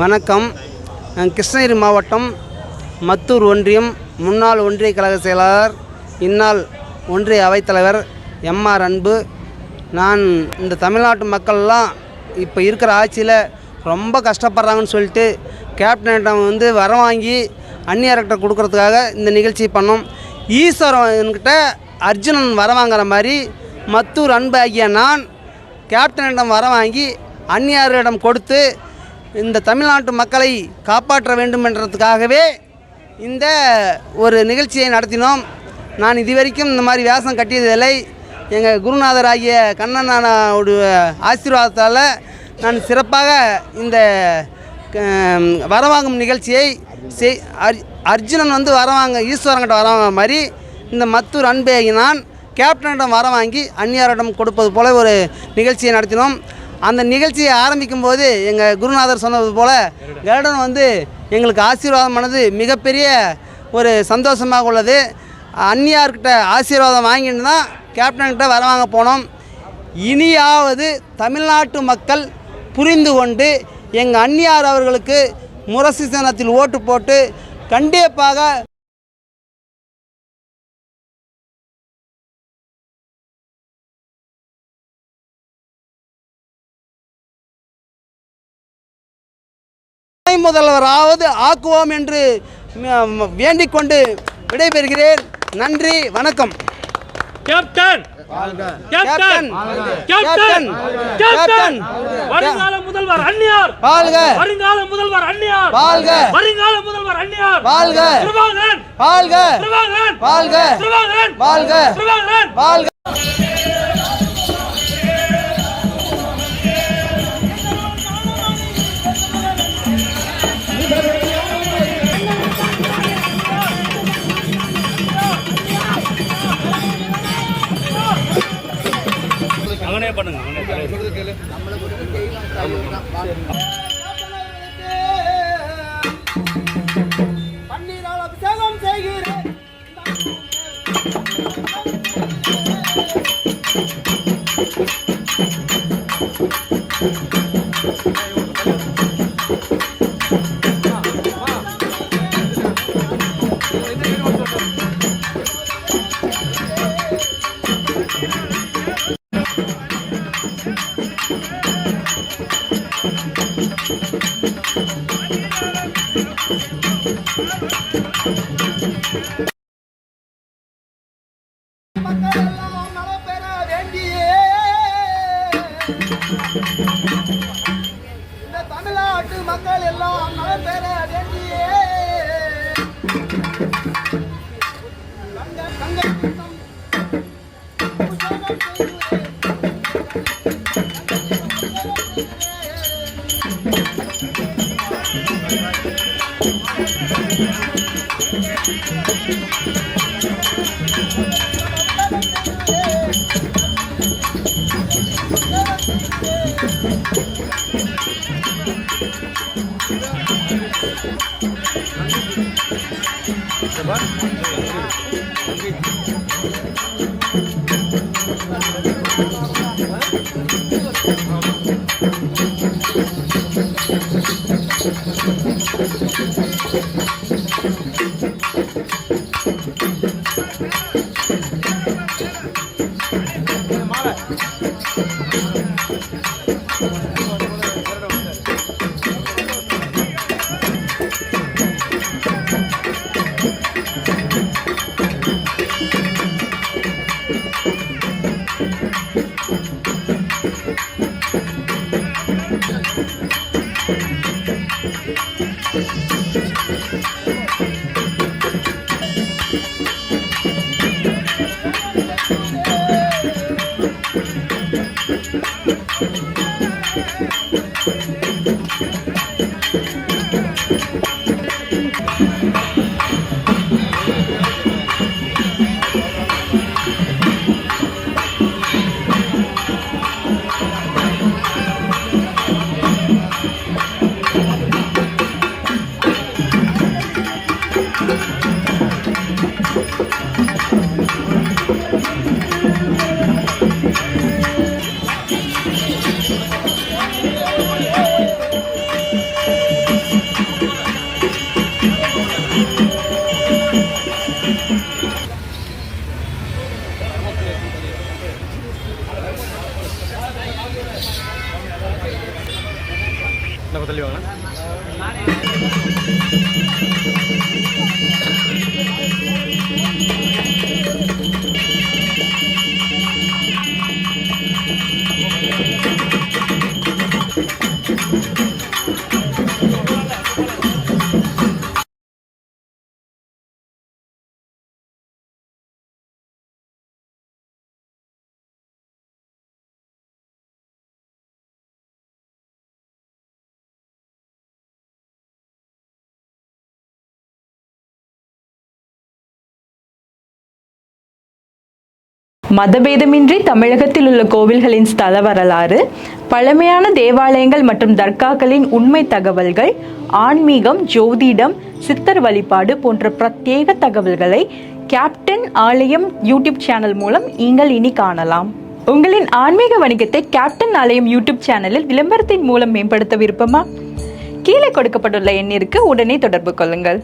வணக்கம். கிருஷ்ணகிரி மாவட்டம் மத்தூர் ஒன்றியம் முன்னாள் ஒன்றிய கழக செயலாளர், இந்நாள் ஒன்றிய அவைத்தலைவர் எம்ஆர் அன்பு. நான் இந்த தமிழ்நாட்டு மக்கள்லாம் இப்போ இருக்கிற ஆட்சியில் ரொம்ப கஷ்டப்படுறாங்கன்னு சொல்லிட்டு கேப்டனிடம் வரம் வாங்கி அந்நியார்கிட்ட கொடுக்கறதுக்காக இந்த நிகழ்ச்சி பண்ணோம். ஈஸ்வரன்கிட்ட அர்ஜுனன் வரம் வாங்குற மாதிரி மத்தூர் அன்பு ஆகிய நான் கேப்டனிடம் வரம் வாங்கி அந்நியாரிடம் கொடுத்து இந்த தமிழ்நாட்டு மக்களை காப்பாற்ற வேண்டும் என்றதுக்காகவே இந்த ஒரு நிகழ்ச்சியை நடத்தினோம். நான் இதுவரைக்கும் இந்த மாதிரி வேஷம் கட்டியதில்லை. எங்கள் குருநாதர் ஆகிய கண்ணனாவுடைய ஆசீர்வாதத்தால் நான் சிறப்பாக இந்த வரவாங்கும் நிகழ்ச்சியை அர்ஜுனன் வரவாங்க ஈஸ்வரங்கிட்ட வரவாங்க மாதிரி இந்த மத்தூர் அன்பேகி நான் கேப்டனிடம் வர வாங்கி அந்நியாரிடம் கொடுப்பது போல ஒரு நிகழ்ச்சியை நடத்தினோம். அந்த நிகழ்ச்சியை ஆரம்பிக்கும் போது எங்கள் குருநாதர் சொன்னது போல் கருடன் எங்களுக்கு ஆசீர்வாதம் பண்ணது மிகப்பெரிய ஒரு சந்தோஷமாக உள்ளது. அந்நியார்கிட்ட ஆசீர்வாதம் வாங்கிட்டு தான் கேப்டன்கிட்ட வர வாங்க போனோம். இனியாவது தமிழ்நாட்டு மக்கள் புரிந்து கொண்டு எங்கள் அந்நியார் அவர்களுக்கு முரசு சின்னத்தில் ஓட்டு போட்டு கண்டிப்பாக முதல்வராவது ஆக்குவோம் என்று வேண்டிக் கொண்டு விடைபெறுகிறேன். நன்றி, வணக்கம். கேப்டன் கேப்டன் கேப்டன் கேப்டன் வருங்கால முதல்வர் அந்நியார் வாழ்க. வருங்கால முதல்வர் அந்நியார் வாழ்க. வருங்கால முதல்வர் அந்நியார் வாழ்க. திருவாங்கன் வாழ்க. திருவாங்கன் வாழ்க. திருவாங்கன் வாழ்க. திருவாங்கன் வாழ்க. அவனே பண்ணுங்க, பன்னீரால் அபிஷேகம் செய்கிறேன். இந்த தமிழ்நாட்டு மக்கள் எல்லாம் நலம் பெற வேண்டியே நம்ம தள்ளி வாங்க. மதபேதமின்றி தமிழகத்தில் உள்ள கோவில்களின் ஸ்தல வரலாறு, பழமையான தேவாலயங்கள் மற்றும் தர்காக்களின் உண்மை தகவல்கள், ஆன்மீகம், ஜோதிடம், சித்தர் வழிபாடு போன்ற பிரத்யேக தகவல்களை கேப்டன் ஆலயம் யூடியூப் சேனல் மூலம் நீங்கள் இனி காணலாம். உங்களின் ஆன்மீக வணிகத்தை கேப்டன் ஆலயம் யூடியூப் சேனலில் விளம்பரத்தின் மூலம் மேம்படுத்த விருப்பமா? கீழே கொடுக்கப்பட்டுள்ள எண்ணிற்கு உடனே தொடர்பு கொள்ளுங்கள்.